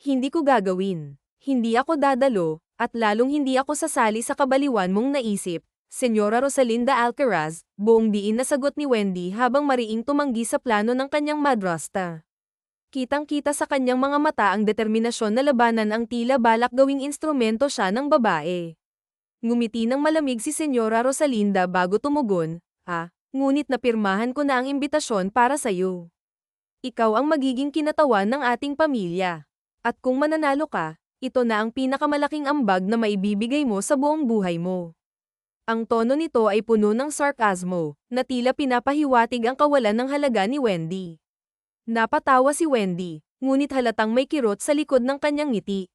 Hindi ko gagawin. Hindi ako dadalo, at lalong hindi ako sasali sa kabaliwan mong naisip, Senyora Rosalinda Alcaraz, buong diin na sagot ni Wendy habang mariing tumanggi sa plano ng kanyang madrasta. Kitang-kita sa kanyang mga mata ang determinasyon na labanan ang tila balak gawing instrumento siya ng babae. Ngumiti ng malamig si Senyora Rosalinda bago tumugon, ngunit napirmahan ko na ang imbitasyon para sa'yo. Ikaw ang magiging kinatawan ng ating pamilya. At kung mananalo ka, ito na ang pinakamalaking ambag na maibibigay mo sa buong buhay mo. Ang tono nito ay puno ng sarkasmo, na tila pinapahiwatig ang kawalan ng halaga ni Wendy. Napatawa si Wendy, ngunit halatang may kirot sa likod ng kanyang ngiti.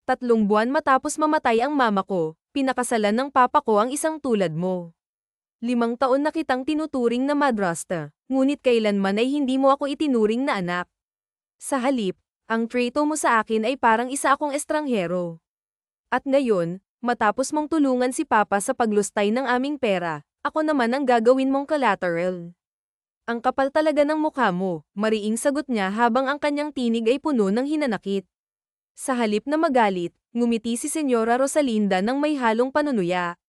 3 buwan matapos mamatay ang mama ko, pinakasalan ng papa ko ang isang tulad mo. 5 taon na kitang tinuturing na madrasta, ngunit kailanman ay hindi mo ako itinuring na anak. Sa halip, ang trato mo sa akin ay parang isa akong estranghero. At ngayon, matapos mong tulungan si Papa sa paglustay ng aming pera, ako naman ang gagawin mong collateral. Ang kapal talaga ng mukha mo, mariing sagot niya habang ang kanyang tinig ay puno ng hinanakit. Sa halip na magalit, ngumiti si Senyora Rosalinda ng may halong panunuya.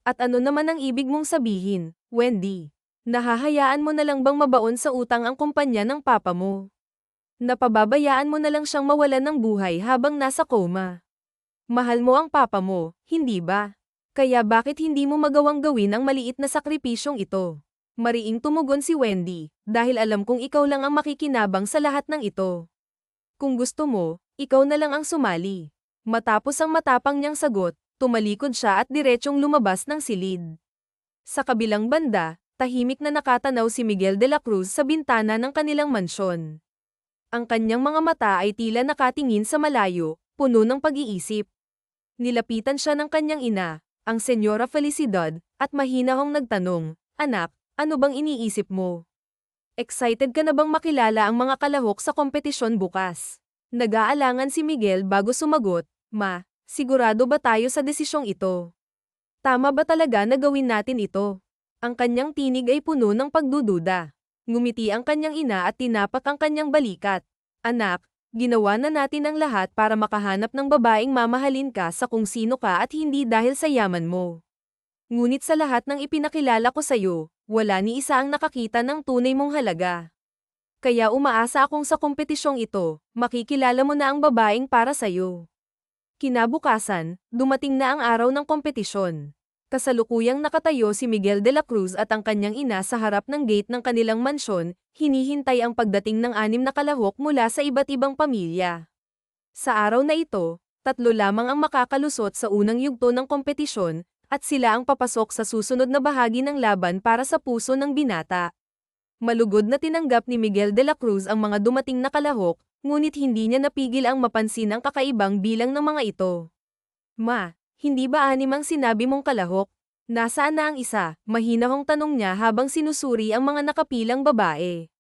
At ano naman ang ibig mong sabihin, Wendy? Nahahayaan mo na lang bang mabaon sa utang ang kumpanya ng papa mo? Napababayaan mo na lang siyang mawalan ng buhay habang nasa coma. Mahal mo ang papa mo, hindi ba? Kaya bakit hindi mo magawang gawin ang maliit na sakripisyong ito? Mariing tumugon si Wendy, dahil alam kong ikaw lang ang makikinabang sa lahat ng ito. Kung gusto mo, ikaw na lang ang sumali. Matapos ang matapang niyang sagot, tumalikod siya at diretsyong lumabas ng silid. Sa kabilang banda, tahimik na nakatanaw si Miguel de la Cruz sa bintana ng kanilang mansyon. Ang kanyang mga mata ay tila nakatingin sa malayo, puno ng pag-iisip. Nilapitan siya ng kanyang ina, ang Senyora Felicidad, at mahinahong nagtanong, "Anak, ano bang iniisip mo? Excited ka na bang makilala ang mga kalahok sa kompetisyon bukas?" Nag-aalangan si Miguel bago sumagot, "Ma, sigurado ba tayo sa desisyong ito? Tama ba talaga na gawin natin ito?" Ang kanyang tinig ay puno ng pagdududa. Ngumiti ang kanyang ina at tinapak ang kanyang balikat. "Anak, ginawa na natin ang lahat para makahanap ng babaeng mamahalin ka sa kung sino ka at hindi dahil sa yaman mo. Ngunit sa lahat ng ipinakilala ko sa'yo, wala ni isa ang nakakita ng tunay mong halaga. Kaya umaasa akong sa kompetisyong ito, makikilala mo na ang babaeng para sa'yo." Kinabukasan, dumating na ang araw ng kompetisyon. Kasalukuyang nakatayo si Miguel de la Cruz at ang kanyang ina sa harap ng gate ng kanilang mansyon, hinihintay ang pagdating ng 6 na kalahok mula sa iba't ibang pamilya. Sa araw na ito, 3 lamang ang makakalusot sa unang yugto ng kompetisyon, at sila ang papasok sa susunod na bahagi ng laban para sa puso ng binata. Malugod na tinanggap ni Miguel de la Cruz ang mga dumating na kalahok, ngunit hindi niya napigil ang mapansin ang kakaibang bilang ng mga ito. "Ma, hindi ba 6 ang sinabi mong kalahok? Nasaan na ang isa?" Mahinahong tanong niya habang sinusuri ang mga nakapilang babae.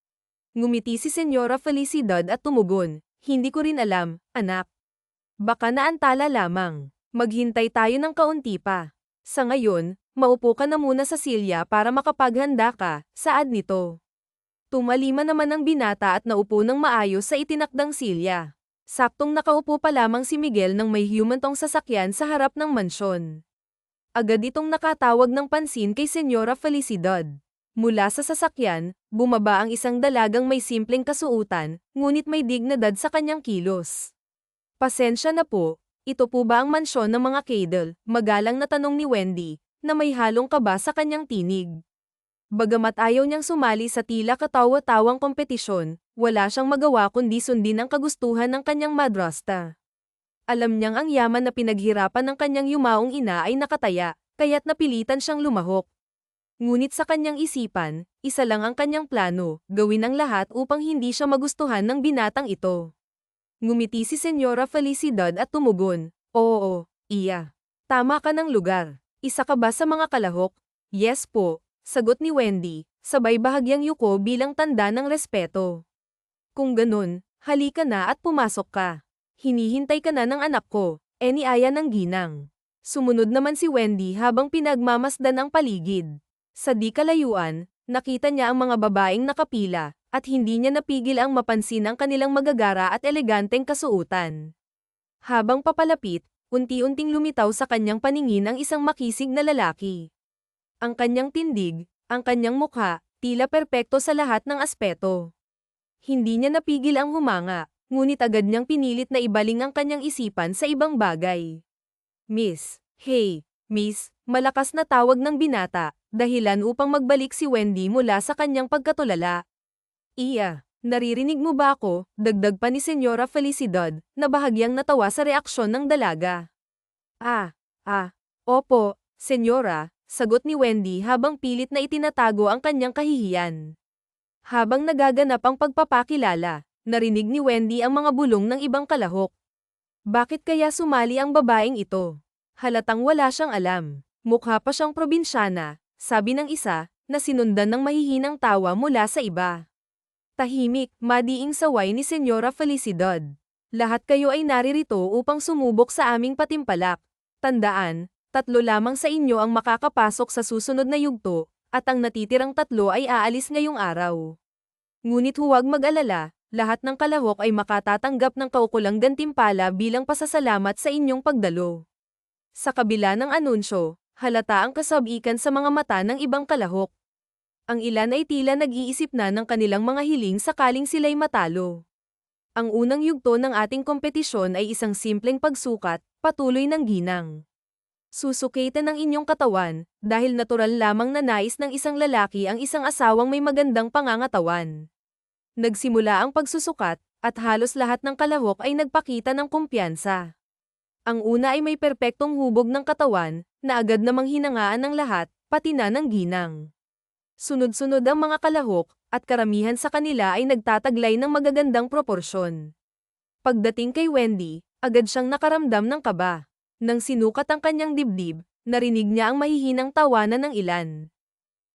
Ngumiti si Senyora Felicidad at tumugon, "Hindi ko rin alam, anak. Baka naantala lamang. Maghintay tayo ng kaunti pa. Sa ngayon, maupo ka na muna sa silya para makapaghanda ka." Saad nito. Tumalima naman ang binata at naupo ng maayos sa itinakdang silya. Saktong nakaupo pa lamang si Miguel nang may humantong sasakyan sa harap ng mansyon. Agad itong nakatawag ng pansin kay Senyora Felicidad. Mula sa sasakyan, bumaba ang isang dalagang may simpleng kasuutan, ngunit may dignidad sa kanyang kilos. "Pasensya na po, ito po ba ang mansyon ng mga Cadel?" Magalang na tanong ni Wendy, na may halong kaba sa kanyang tinig. Bagamat ayaw niyang sumali sa tila katawa-tawang kompetisyon, wala siyang magawa kundi sundin ang kagustuhan ng kanyang madrasta. Alam niyang ang yaman na pinaghirapan ng kanyang yumaong ina ay nakataya, kaya't napilitan siyang lumahok. Ngunit sa kanyang isipan, isa lang ang kanyang plano, gawin ang lahat upang hindi siya magustuhan ng binatang ito. Ngumiti si Senyora Felicidad at tumugon, "Oo, iya. Tama ka ng lugar. Isa ka ba sa mga kalahok?" "Yes po," sagot ni Wendy, sabay bahagyang yuko bilang tanda ng respeto. "Kung ganun, halika na at pumasok ka. Hinihintay ka na ng anak ko," niaya ng ginang. Sumunod naman si Wendy habang pinagmamasdan ang paligid. Sa di kalayuan, nakita niya ang mga babaeng nakapila, at hindi niya napigil ang mapansin ang kanilang magagara at eleganteng kasuotan. Habang papalapit, unti-unting lumitaw sa kanyang paningin ang isang makisig na lalaki. Ang kanyang tindig, ang kanyang mukha, tila perpekto sa lahat ng aspeto. Hindi niya napigil ang humanga, ngunit agad niyang pinilit na ibaling ang kanyang isipan sa ibang bagay. Miss, hey, Miss, malakas na tawag ng binata, dahilan upang magbalik si Wendy mula sa kanyang pagkatulala. Iya, naririnig mo ba ako? Dagdag pa ni Senyora Felicidad, na bahagyang natawa sa reaksyon ng dalaga. Opo, Senyora, sagot ni Wendy habang pilit na itinatago ang kanyang kahihiyan. Habang nagaganap ang pagpapakilala, narinig ni Wendy ang mga bulong ng ibang kalahok. Bakit kaya sumali ang babaeng ito? Halatang wala siyang alam. Mukha pa siyang probinsyana, sabi ng isa, na sinundan ng mahihinang tawa mula sa iba. Tahimik, madiing saway ni Senyora Felicidad. Lahat kayo ay naririto upang sumubok sa aming patimpalak. Tandaan, 3 lamang sa inyo ang makakapasok sa susunod na yugto, at ang natitirang 3 ay aalis ngayong araw. Ngunit huwag mag-alala, lahat ng kalahok ay makatatanggap ng kaukulang gantimpala bilang pasasalamat sa inyong pagdalo. Sa kabila ng anunsyo, halata ang kasabikan sa mga mata ng ibang kalahok. Ang ilan ay tila nag-iisip na ng kanilang mga hiling sakaling sila'y matalo. Ang unang yugto ng ating kompetisyon ay isang simpleng pagsukat, patuloy ng ginang. Susukitan ng inyong katawan, dahil natural lamang na nais ng isang lalaki ang isang asawang may magandang pangangatawan. Nagsimula ang pagsusukat, at halos lahat ng kalahok ay nagpakita ng kumpiyansa. Ang una ay may perpektong hubog ng katawan, na agad namang hinangaan ng lahat, pati na ng ginang. Sunod-sunod ang mga kalahok, at karamihan sa kanila ay nagtataglay ng magagandang proporsyon. Pagdating kay Wendy, agad siyang nakaramdam ng kaba. Nang sinukat ang kanyang dibdib, narinig niya ang mahihinang tawanan ng ilan.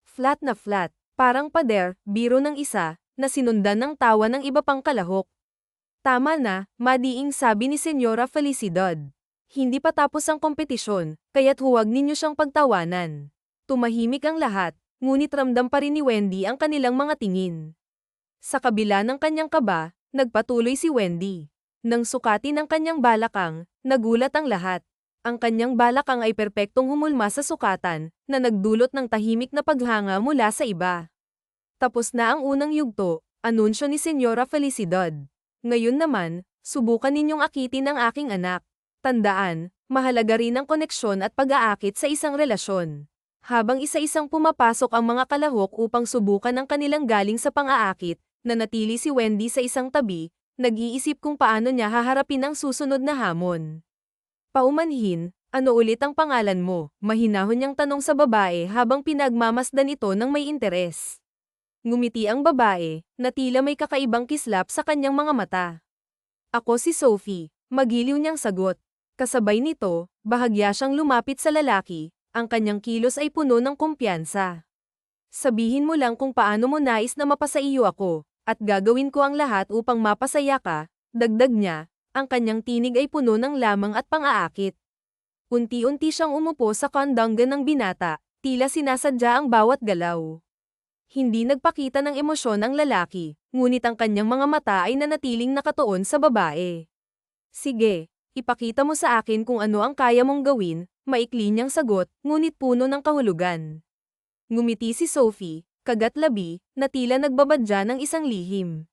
Flat na flat, parang pader, biro ng isa, na sinundan ng tawa ng iba pang kalahok. Tama na, madiing sabi ni Senyora Felicidad. Hindi pa tapos ang kompetisyon, kaya't huwag ninyo siyang pagtawanan. Tumahimik ang lahat. Ngunit ramdam pa rin ni Wendy ang kanilang mga tingin. Sa kabila ng kanyang kaba, nagpatuloy si Wendy. Nang sukatin ang kanyang balakang, nagulat ang lahat. Ang kanyang balakang ay perpektong humulma sa sukatan, na nagdulot ng tahimik na paghanga mula sa iba. Tapos na ang unang yugto, anunsyo ni Senyora Felicidad. Ngayon naman, subukan ninyong akitin ang aking anak. Tandaan, mahalaga rin ang koneksyon at pag-aakit sa isang relasyon. Habang isa-isang pumapasok ang mga kalahok upang subukan ang kanilang galing sa pang-aakit, nanatili si Wendy sa isang tabi, nag-iisip kung paano niya haharapin ang susunod na hamon. Paumanhin, ano ulit ang pangalan mo? Mahinahon niyang tanong sa babae habang pinagmamasdan ito ng may interes. Ngumiti ang babae, na tila may kakaibang kislap sa kanyang mga mata. Ako si Sophie, magiliw niyang sagot. Kasabay nito, bahagya siyang lumapit sa lalaki. Ang kanyang kilos ay puno ng kumpiyansa. Sabihin mo lang kung paano mo nais na mapasaiyo ako, at gagawin ko ang lahat upang mapasaya ka, dagdag niya, ang kanyang tinig ay puno ng lamang at pang-aakit. Unti-unti siyang umupo sa kandanggan ng binata, tila sinasadya ang bawat galaw. Hindi nagpakita ng emosyon ang lalaki, ngunit ang kanyang mga mata ay nanatiling nakatuon sa babae. Sige, ipakita mo sa akin kung ano ang kaya mong gawin, maikli niyang sagot, ngunit puno ng kahulugan. Ngumiti si Sophie, kagat-labi, na tila nagbabadya ng isang lihim.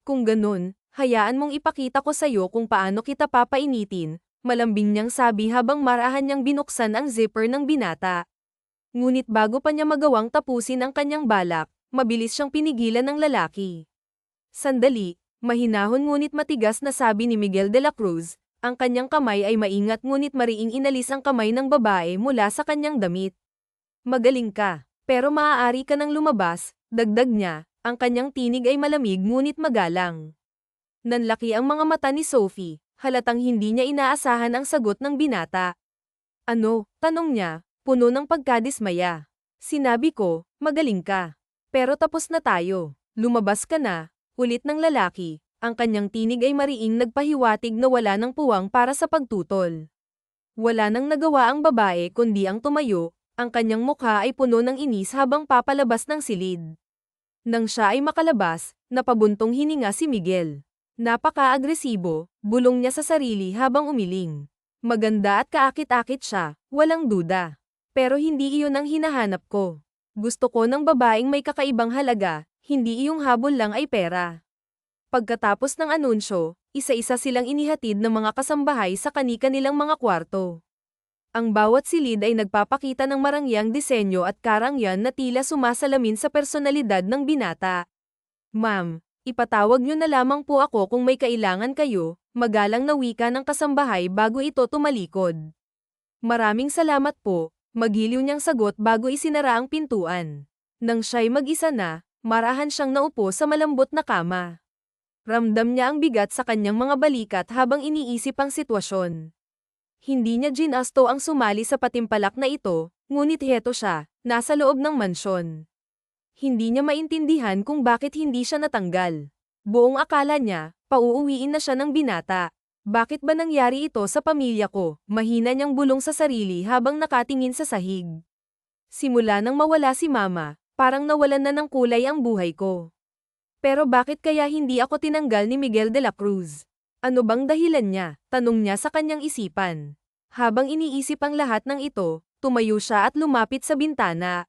Kung ganun, hayaan mong ipakita ko sa'yo kung paano kita papainitin, malambing niyang sabi habang marahan niyang binuksan ang zipper ng binata. Ngunit bago pa niya magawang tapusin ang kanyang balak, mabilis siyang pinigilan ng lalaki. Sandali, mahinahon ngunit matigas na sabi ni Miguel de la Cruz. Ang kanyang kamay ay maingat ngunit mariing inalis ang kamay ng babae mula sa kanyang damit. Magaling ka, pero maaari ka nang lumabas, dagdag niya, ang kanyang tinig ay malamig ngunit magalang. Nanlaki ang mga mata ni Sophie, halatang hindi niya inaasahan ang sagot ng binata. Ano? Tanong niya, puno ng pagkadismaya. Sinabi ko, magaling ka. Pero tapos na tayo. Lumabas ka na, ulit ng lalaki. Ang kanyang tinig ay mariing nagpahiwatig na wala ng puwang para sa pagtutol. Wala nang nagawa ang babae kundi ang tumayo, ang kanyang mukha ay puno ng inis habang papalabas ng silid. Nang siya ay makalabas, napabuntong hininga si Miguel. Napaka-agresibo, bulong niya sa sarili habang umiling. Maganda at kaakit-akit siya, walang duda. Pero hindi iyon ang hinahanap ko. Gusto ko ng babaeng may kakaibang halaga, hindi iyong habol lang ay pera. Pagkatapos ng anunsyo, isa-isa silang inihatid ng mga kasambahay sa kani-kanilang mga kwarto. Ang bawat silid ay nagpapakita ng marangyang disenyo at karangyan na tila sumasalamin sa personalidad ng binata. Ma'am, ipatawag niyo na lamang po ako kung may kailangan kayo, magalang na wika ng kasambahay bago ito tumalikod. Maraming salamat po, magiliw niyang sagot bago isinara ang pintuan. Nang siya'y mag-isa na, marahan siyang naupo sa malambot na kama. Ramdam niya ang bigat sa kanyang mga balikat habang iniisip ang sitwasyon. Hindi niya ginasto ang sumali sa patimpalak na ito, ngunit heto siya, nasa loob ng mansyon. Hindi niya maintindihan kung bakit hindi siya natanggal. Buong akala niya, pauuwiin na siya ng binata. Bakit ba nangyari ito sa pamilya ko? Mahina niyang bulong sa sarili habang nakatingin sa sahig. Simula nang mawala si mama, parang nawalan na ng kulay ang buhay ko. Pero bakit kaya hindi ako tinanggal ni Miguel de la Cruz? Ano bang dahilan niya? Tanong niya sa kanyang isipan. Habang iniisip ang lahat ng ito, tumayo siya at lumapit sa bintana.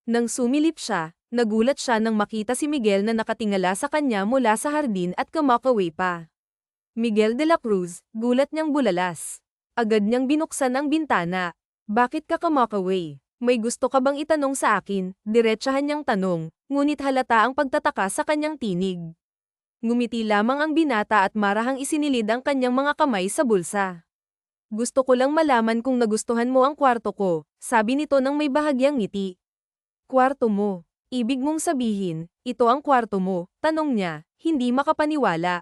Nang sumilip siya, nagulat siya nang makita si Miguel na nakatingala sa kanya mula sa hardin at kumakaway pa. Miguel de la Cruz, gulat niyang bulalas. Agad niyang binuksan ang bintana. Bakit ka kumakaway? May gusto ka bang itanong sa akin? Diretsahan niyang tanong, ngunit halata ang pagtataka sa kanyang tinig. Ngumiti lamang ang binata at marahang isinilid ang kanyang mga kamay sa bulsa. Gusto ko lang malaman kung nagustuhan mo ang kwarto ko, sabi nito nang may bahagyang ngiti. Kwarto mo? Ibig mong sabihin, ito ang kwarto mo? Tanong niya, hindi makapaniwala.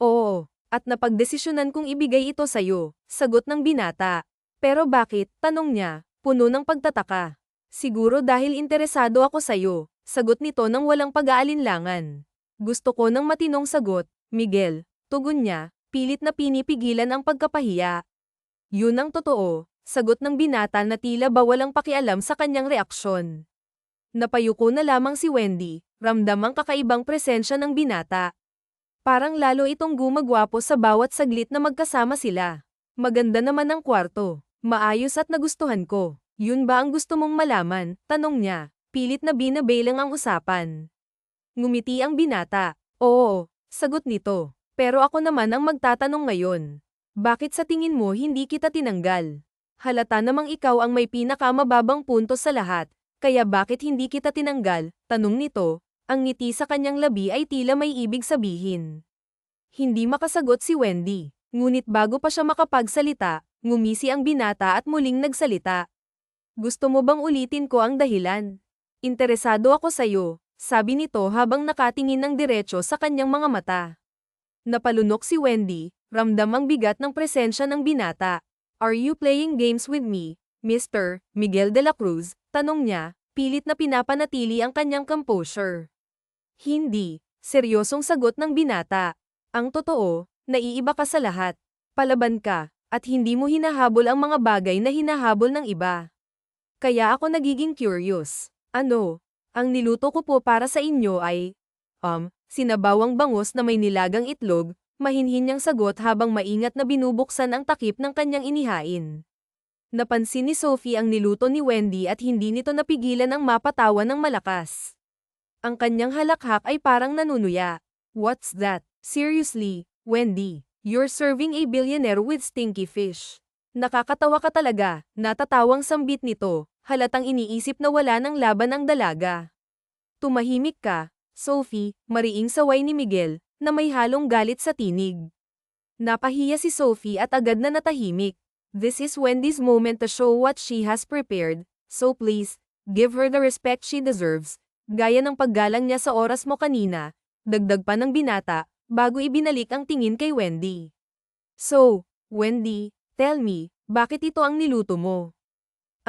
Oo, at napagdesisyonan kong ibigay ito sa'yo, sagot ng binata. Pero bakit? Tanong niya, puno ng pagtataka. Siguro dahil interesado ako sa'yo, sagot nito nang walang pag-aalinlangan. Gusto ko ng matinong sagot, Miguel, tugon niya, pilit na pinipigilan ang pagkapahiya. Yun ang totoo, sagot ng binata na tila ba walang pakialam sa kanyang reaksyon. Napayuko na lamang si Wendy, ramdam ang kakaibang presensya ng binata. Parang lalo itong gumagwapo sa bawat saglit na magkasama sila. Maganda naman ang kwarto, maayos at nagustuhan ko. Yun ba ang gusto mong malaman? Tanong niya, pilit na binabelang ang usapan. Ngumiti ang binata. Oo, sagot nito. Pero ako naman ang magtatanong ngayon. Bakit sa tingin mo hindi kita tinanggal? Halata namang ikaw ang may pinakamababang puntos sa lahat. Kaya bakit hindi kita tinanggal? Tanong nito, ang ngiti sa kanyang labi ay tila may ibig sabihin. Hindi makasagot si Wendy, ngunit bago pa siya makapagsalita, ngumisi ang binata at muling nagsalita. Gusto mo bang ulitin ko ang dahilan? Interesado ako sa'yo, sabi nito habang nakatingin ng diretso sa kanyang mga mata. Napalunok si Wendy, ramdam ang bigat ng presensya ng binata. Are you playing games with me, Mr. Miguel de la Cruz? Tanong niya, pilit na pinapanatili ang kanyang composure. Hindi, seryosong sagot ng binata. Ang totoo, naiiba ka sa lahat. Palaban ka, at hindi mo hinahabol ang mga bagay na hinahabol ng iba. Kaya ako nagiging curious. Ano? Ang niluto ko po para sa inyo ay, sinabawang bangus na may nilagang itlog, mahinhin niyang sagot habang maingat na binubuksan ang takip ng kanyang inihain. Napansin ni Sophie ang niluto ni Wendy at hindi nito napigilan ang mapatawa ng malakas. Ang kanyang halakhak ay parang nanunuya. What's that? Seriously, Wendy, you're serving a billionaire with stinky fish. Nakakatawa ka talaga, natatawang sambit nito, halatang iniisip na wala ng laban ang dalaga. Tumahimik ka, Sophie, mariing saway ni Miguel, na may halong galit sa tinig. Napahiya si Sophie at agad na natahimik. This is Wendy's moment to show what she has prepared, so please, give her the respect she deserves. Gaya ng paggalang niya sa oras mo kanina, dagdag pa ng binata, bago ibinalik ang tingin kay Wendy. So, Wendy, tell me, bakit ito ang niluto mo?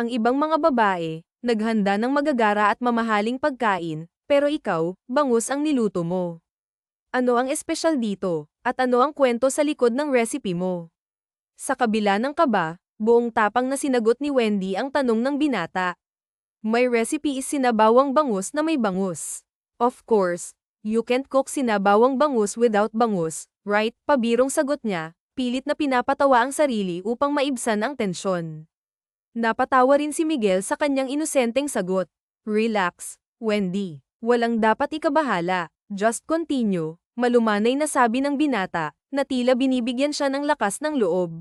Ang ibang mga babae, naghanda ng magagara at mamahaling pagkain, pero ikaw, bangus ang niluto mo. Ano ang espesyal dito, at ano ang kwento sa likod ng recipe mo? Sa kabila ng kaba, buong tapang na sinagot ni Wendy ang tanong ng binata. My recipe is sinabawang bangus na may bangus. Of course, you can't cook sinabawang bangus without bangus, right? Pabirong sagot niya, pilit na pinapatawa ang sarili upang maibsan ang tensyon. Napatawa rin si Miguel sa kanyang inosenteng sagot. Relax, Wendy. Walang dapat ikabahala. Just continue. Malumanay na sabi ng binata, na tila binibigyan siya ng lakas ng loob.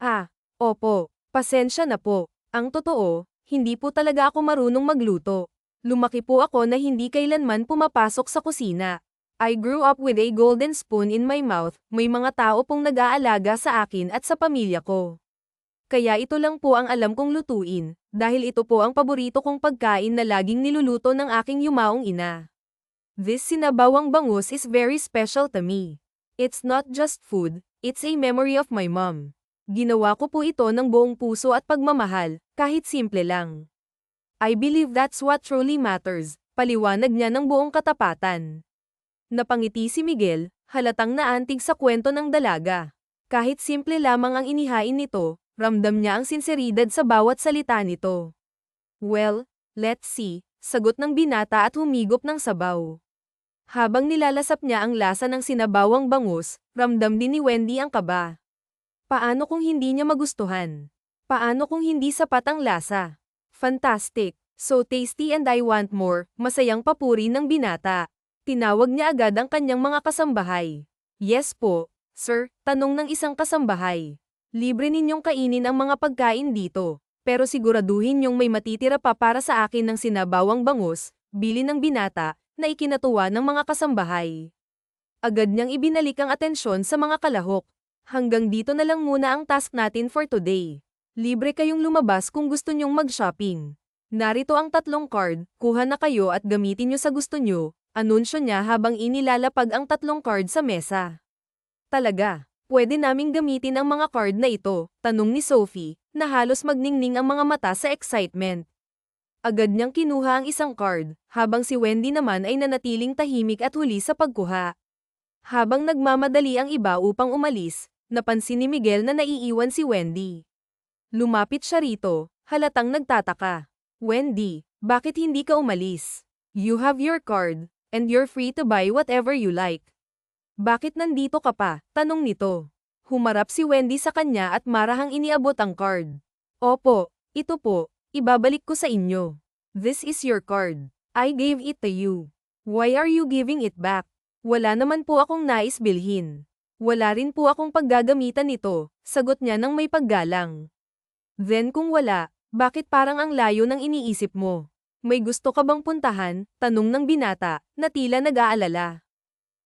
Ah, opo, pasensya na po. Ang totoo, hindi po talaga ako marunong magluto. Lumaki po ako na hindi kailanman pumapasok sa kusina. I grew up with a golden spoon in my mouth, may mga tao pong nag-aalaga sa akin at sa pamilya ko. Kaya ito lang po ang alam kong lutuin, dahil ito po ang paborito kong pagkain na laging niluluto ng aking yumaong ina. This sinabawang bangus is very special to me. It's not just food, it's a memory of my mom. Ginawa ko po ito ng buong puso at pagmamahal, kahit simple lang. I believe that's what truly matters, paliwanag niya ng buong katapatan. Napangiti si Miguel, halatang naantig sa kwento ng dalaga. Kahit simple lamang ang inihain nito, ramdam niya ang sinseridad sa bawat salita nito. Well, let's see, sagot ng binata at humigop ng sabaw. Habang nilalasap niya ang lasa ng sinabawang bangus, ramdam din ni Wendy ang kaba. Paano kung hindi niya magustuhan? Paano kung hindi sapat ang lasa? Fantastic, so tasty and I want more, masayang papuri ng binata. Tinawag niya agad ang kanyang mga kasambahay. Yes po, sir, tanong ng isang kasambahay. Libre ninyong kainin ang mga pagkain dito, pero siguraduhin niyong may matitira pa para sa akin ng sinabawang bangus, bili ng binata, na ikinatuwa ng mga kasambahay. Agad niyang ibinalik ang atensyon sa mga kalahok. Hanggang dito na lang muna ang task natin for today. Libre kayong lumabas kung gusto niyong mag-shopping. Narito ang 3 card, kuha na kayo at gamitin niyo sa gusto niyo, anunsyo niya habang inilalapag ang 3 card sa mesa. Talaga, pwede naming gamitin ang mga card na ito, tanong ni Sophie, na halos magningning ang mga mata sa excitement. Agad niyang kinuha ang isang card, habang si Wendy naman ay nanatiling tahimik at huli sa pagkuha. Habang nagmamadali ang iba upang umalis, napansin ni Miguel na naiiwan si Wendy. Lumapit siya rito, halatang nagtataka. Wendy, bakit hindi ka umalis? You have your card, and you're free to buy whatever you like. Bakit nandito ka pa? Tanong nito. Humarap si Wendy sa kanya at marahang iniabot ang card. Opo, ito po. Ibabalik ko sa inyo. This is your card. I gave it to you. Why are you giving it back? Wala naman po akong nais bilhin. Wala rin po akong paggagamitan nito, sagot niya ng may paggalang. Then kung wala, bakit parang ang layo ng iniisip mo? May gusto ka bang puntahan? Tanong ng binata, na tila nag-aalala.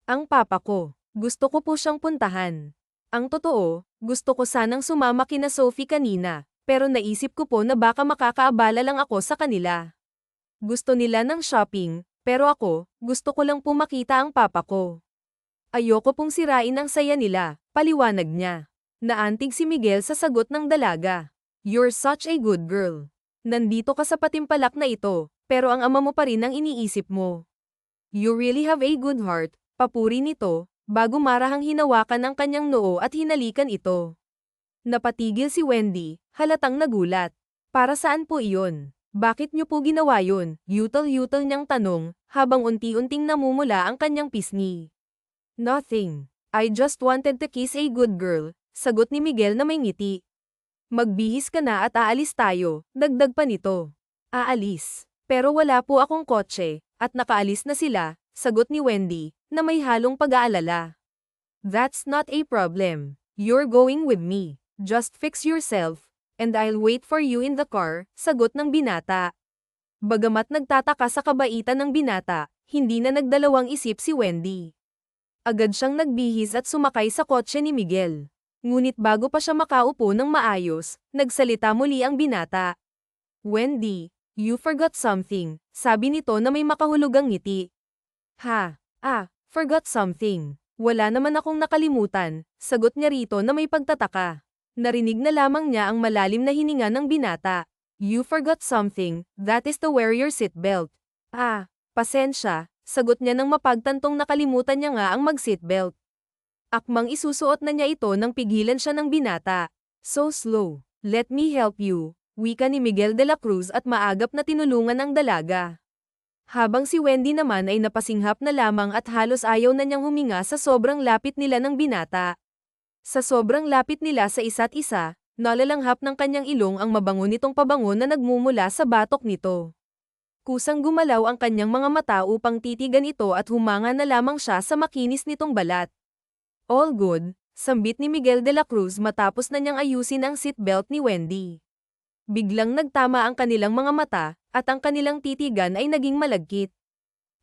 Ang papa ko, gusto ko po siyang puntahan. Ang totoo, gusto ko sanang sumama kina Sophie kanina. Pero naisip ko po na baka makakaabala lang ako sa kanila. Gusto nila ng shopping, pero ako, gusto ko lang po makita ang papa ko. Ayoko pong sirain ang saya nila, paliwanag niya. Naantig si Miguel sa sagot ng dalaga. You're such a good girl. Nandito ka sa patimpalak na ito, pero ang ama mo pa rin ang iniisip mo. You really have a good heart, papuri nito, bago marahang hinawakan ang kanyang noo at hinalikan ito. Napatigil si Wendy, halatang nagulat. Para saan po iyon? Bakit niyo po ginawa yun? Yutal-yutal niyang tanong, habang unti-unting namumula ang kanyang pisngi. Nothing. I just wanted to kiss a good girl, sagot ni Miguel na may ngiti. Magbihis ka na at aalis tayo, dagdag pa nito. Aalis. Pero wala po akong kotse, at nakaalis na sila, sagot ni Wendy, na may halong pag-aalala. That's not a problem. You're going with me. Just fix yourself, and I'll wait for you in the car, sagot ng binata. Bagamat nagtataka sa kabaitan ng binata, hindi na nagdalawang isip si Wendy. Agad siyang nagbihis at sumakay sa kotse ni Miguel. Ngunit bago pa siya makaupo ng maayos, nagsalita muli ang binata. Wendy, you forgot something, sabi nito na may makahulugang ngiti. Forgot something. Wala naman akong nakalimutan, sagot niya rito na may pagtataka. Narinig na lamang niya ang malalim na hininga ng binata. You forgot something, that is to wear your seatbelt. Pasensya, sagot niya nang mapagtantong nakalimutan niya nga ang mag-seatbelt. Akmang isusuot na niya ito nang pigilan siya ng binata. So slow. Let me help you, wika ni Miguel de la Cruz at maagap na tinulungan ang dalaga. Habang si Wendy naman ay napasinghap na lamang at halos ayaw na niyang huminga sa sobrang lapit nila ng binata. Sa sobrang lapit nila sa isa't isa, nalalanghap ng kanyang ilong ang mabango nitong pabango na nagmumula sa batok nito. Kusang gumalaw ang kanyang mga mata upang titigan ito at humanga na lamang siya sa makinis nitong balat. All good, sambit ni Miguel de la Cruz matapos na niyang ayusin ang seatbelt ni Wendy. Biglang nagtama ang kanilang mga mata, at ang kanilang titigan ay naging malagkit.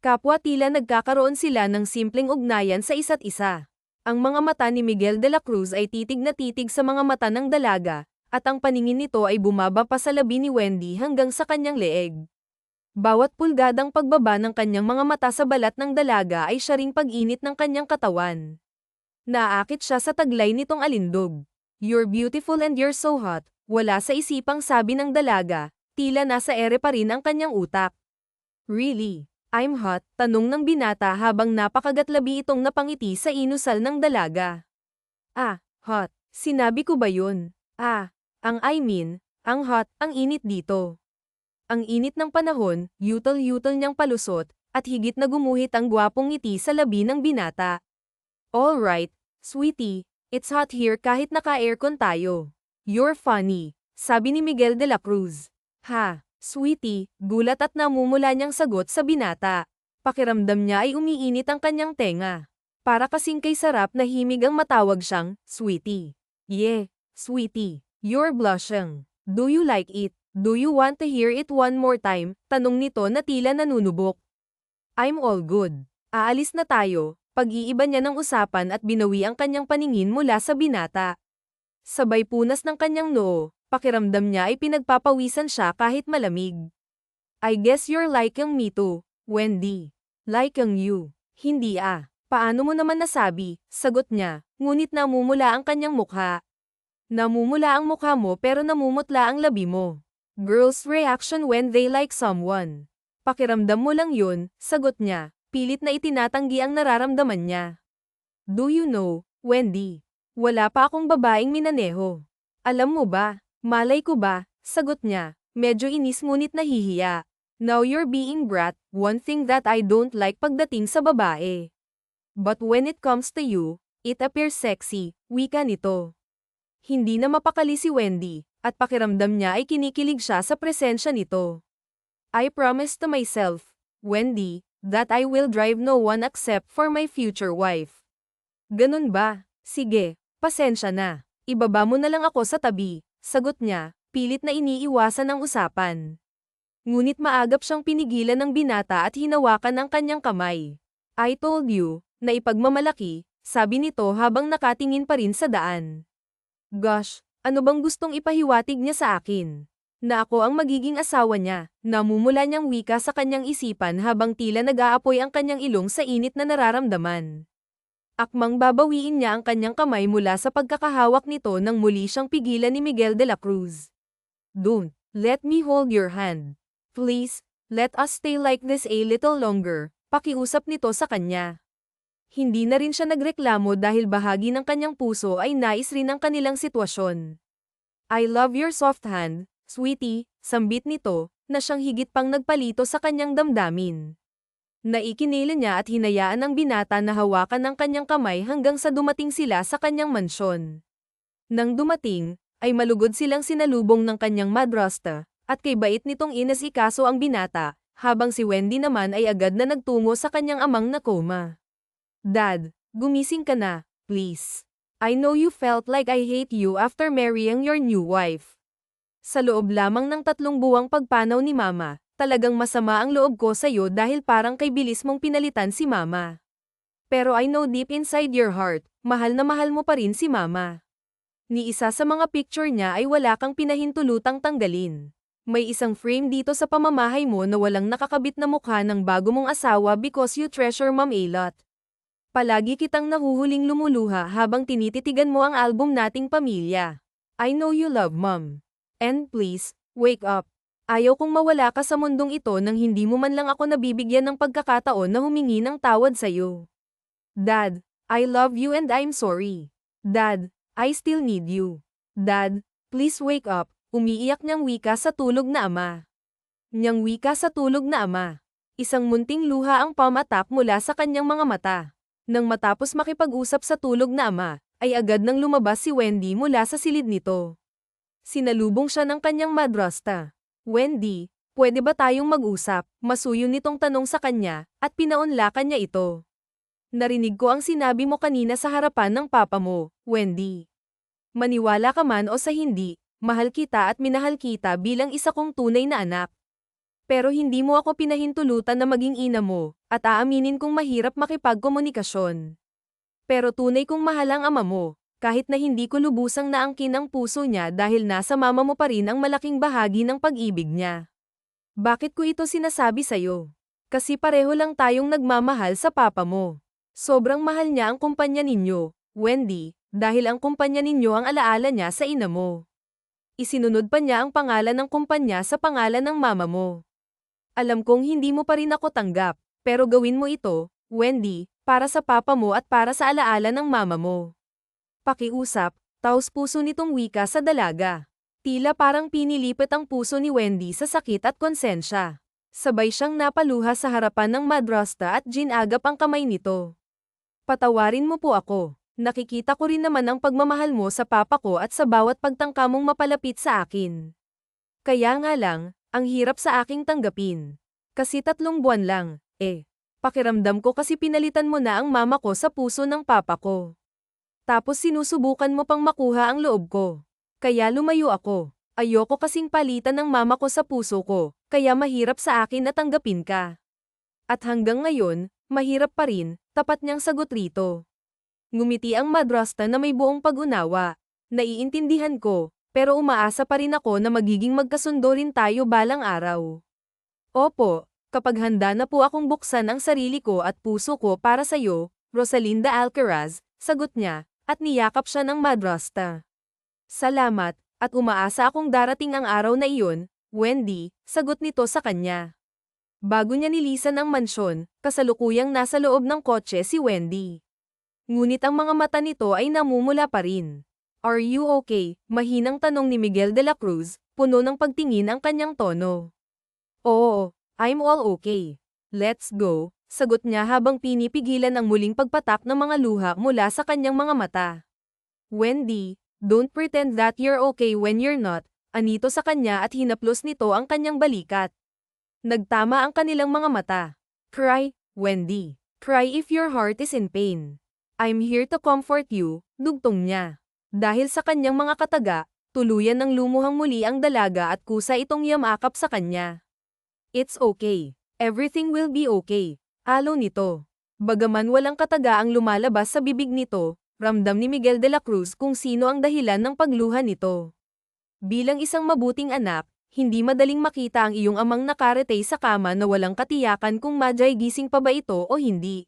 Kapwa tila nagkakaroon sila ng simpleng ugnayan sa isa't isa. Ang mga mata ni Miguel de la Cruz ay titig na titig sa mga mata ng dalaga, at ang paningin nito ay bumaba pa sa labi ni Wendy hanggang sa kanyang leeg. Bawat pulgadang pagbaba ng kanyang mga mata sa balat ng dalaga ay siya ring pag-init ng kanyang katawan. Naaakit siya sa taglay nitong alindog. You're beautiful and you're so hot, wala sa isipang sabi ng dalaga, tila nasa ere pa rin ang kanyang utak. Really? I'm hot, tanong ng binata habang napakagatlabi itong napangiti sa inusal ng dalaga. Ah, hot, sinabi ko ba yun? Ang hot, ang init dito. Ang init ng panahon, yutol-yutol niyang palusot, at higit na gumuhit ang gwapong ngiti sa labi ng binata. All right, sweetie, it's hot here kahit naka-aircon tayo. You're funny, sabi ni Miguel de la Cruz. Ha, sweetie, gulat at namumula niyang sagot sa binata. Pakiramdam niya ay umiinit ang kanyang tenga. Para kasing kay sarap na himig ang matawag siyang, sweetie. Yeah, sweetie, you're blushing. Do you like it? Do you want to hear it one more time? Tanong nito na tila nanunubok. I'm all good. Aalis na tayo. Pag-iiba niya ng usapan at binawi ang kanyang paningin mula sa binata. Sabay punas ng kanyang noo, pakiramdam niya ay pinagpapawisan siya kahit malamig. I guess you're liking me too, Wendy. Liking you. Hindi Paano mo naman nasabi? Sagot niya, ngunit namumula ang kanyang mukha. Namumula ang mukha mo pero namumutla ang labi mo. Girls' reaction when they like someone. Pakiramdam mo lang yun, sagot niya, pilit na itinatanggi ang nararamdaman niya. Do you know, Wendy? Wala pa akong babaeng minaneho. Alam mo ba? Malay ko ba? Sagot niya, medyo inis ngunit nahihiya. Now you're being brat, one thing that I don't like pagdating sa babae. But when it comes to you, it appears sexy, wika nito. Hindi na mapakali si Wendy, at pakiramdam niya ay kinikilig siya sa presensya nito. I promise to myself, Wendy, that I will drive no one except for my future wife. Ganun ba? Sige, pasensya na. Ibaba mo na lang ako sa tabi, sagot niya, pilit na iniiwasan ang usapan. Ngunit maagap siyang pinigilan ng binata at hinawakan ang kanyang kamay. I told you, na ipagmamalaki, sabi nito habang nakatingin pa rin sa daan. Gosh, ano bang gustong ipahiwatig niya sa akin? Na ako ang magiging asawa niya, namumula niyang wika sa kanyang isipan habang tila nag-aapoy ang kanyang ilong sa init na nararamdaman. Akmang babawiin niya ang kanyang kamay mula sa pagkakahawak nito nang muli siyang pigilan ni Miguel de la Cruz. Don't, let me hold your hand. Please, let us stay like this a little longer, pakiusap nito sa kanya. Hindi na rin siya nagreklamo dahil bahagi ng kanyang puso ay nais rin ang kanilang sitwasyon. I love your soft hand, sweetie, sambit nito, na siyang higit pang nagpalito sa kanyang damdamin. Naikinila niya at hinayaan ang binata na hawakan ng kanyang kamay hanggang sa dumating sila sa kanyang mansyon. Nang dumating, ay malugod silang sinalubong ng kanyang madrasta, at kay bait nitong inasikaso ang binata, habang si Wendy naman ay agad na nagtungo sa kanyang amang na koma. Dad, gumising ka na, please. I know you felt like I hate you after marrying your new wife. Sa loob lamang ng 3 buwang pagpanaw ni Mama, talagang masama ang loob ko sa'yo dahil parang kay bilis mong pinalitan si Mama. Pero I know deep inside your heart, mahal na mahal mo pa rin si Mama. Ni isa sa mga picture niya ay wala kang pinahintulutang tanggalin. May isang frame dito sa pamamahay mo na walang nakakabit na mukha ng bago mong asawa because you treasure Mom a lot. Palagi kitang nahuhuling lumuluha habang tinititigan mo ang album nating pamilya. I know you love Mom. And please, wake up. Ayaw kong mawala ka sa mundong ito nang hindi mo man lang ako nabibigyan ng pagkakataon na humingi ng tawad sa'yo. Dad, I love you and I'm sorry. Dad, I still need you. Dad, please wake up. Umiiyak niyang wika sa tulog na ama. Niyang wika sa tulog na ama. Isang munting luha ang pumatap mula sa kanyang mga mata. Nang matapos makipag-usap sa tulog na ama, ay agad nang lumabas si Wendy mula sa silid nito. Sinalubong siya ng kanyang madrasta. Wendy, pwede ba tayong mag-usap? Masuyo nitong tanong sa kanya, at pinaunlakan niya ito. Narinig ko ang sinabi mo kanina sa harapan ng papa mo, Wendy. Maniwala ka man o sa hindi, mahal kita at minahal kita bilang isa kong tunay na anak. Pero hindi mo ako pinahintulutan na maging ina mo, at aaminin kong mahirap makipagkomunikasyon. Pero tunay kong mahal ang ama mo, kahit na hindi ko lubusang naangkin ang puso niya dahil nasa mama mo pa rin ang malaking bahagi ng pag-ibig niya. Bakit ko ito sinasabi sa'yo? Kasi pareho lang tayong nagmamahal sa papa mo. Sobrang mahal niya ang kumpanya ninyo, Wendy, dahil ang kumpanya ninyo ang alaala niya sa ina mo. Isinunod pa niya ang pangalan ng kumpanya sa pangalan ng mama mo. Alam kong hindi mo pa rin ako tanggap, pero gawin mo ito, Wendy, para sa papa mo at para sa alaala ng mama mo. Pakiusap, taos-puso nitong wika sa dalaga. Tila parang pinilipit ang puso ni Wendy sa sakit at konsensya. Sabay siyang napaluha sa harapan ng madrasta at ginagap ang kamay nito. Patawarin mo po ako. Nakikita ko rin naman ang pagmamahal mo sa papa ko at sa bawat pagtangka mong mapalapit sa akin. Kaya nga lang, ang hirap sa aking tanggapin. Kasi 3 buwan lang, pakiramdam ko kasi pinalitan mo na ang mama ko sa puso ng papa ko. Tapos sinusubukan mo pang makuha ang loob ko. Kaya lumayo ako. Ayoko kasing palitan ng mama ko sa puso ko, kaya mahirap sa akin na tanggapin ka. At hanggang ngayon, mahirap pa rin, tapat niyang sagot rito. Ngumiti ang madrasta na may buong pag-unawa. Naiintindihan ko, pero umaasa pa rin ako na magiging magkasundo rin tayo balang araw. Opo, kapag handa na po akong buksan ang sarili ko at puso ko para sa'yo, Rosalinda Alcaraz, sagot niya, at niyakap siya ng madrasta. Salamat, at umaasa akong darating ang araw na iyon, Wendy, sagot nito sa kanya. Bago niya nilisan ang mansyon, kasalukuyang nasa loob ng kotse si Wendy. Ngunit ang mga mata nito ay namumula pa rin. Are you okay? Mahinang tanong ni Miguel de la Cruz, puno ng pagtingin ang kanyang tono. Oo, I'm all okay. Let's go, sagot niya habang pinipigilan ang muling pagpatak ng mga luha mula sa kanyang mga mata. Wendy, don't pretend that you're okay when you're not, anito sa kanya at hinaplos nito ang kanyang balikat. Nagtama ang kanilang mga mata. Cry, Wendy. Cry if your heart is in pain. I'm here to comfort you, dugtong niya. Dahil sa kanyang mga kataga, tuluyan ng lumuhang muli ang dalaga at kusa itong yamakap sa kanya. It's okay. Everything will be okay. Alo nito. Bagaman walang kataga ang lumalabas sa bibig nito, ramdam ni Miguel de la Cruz kung sino ang dahilan ng pagluha nito. Bilang isang mabuting anak, hindi madaling makita ang iyong amang nakaretay sa kama na walang katiyakan kung madyay gising pa ba ito o hindi.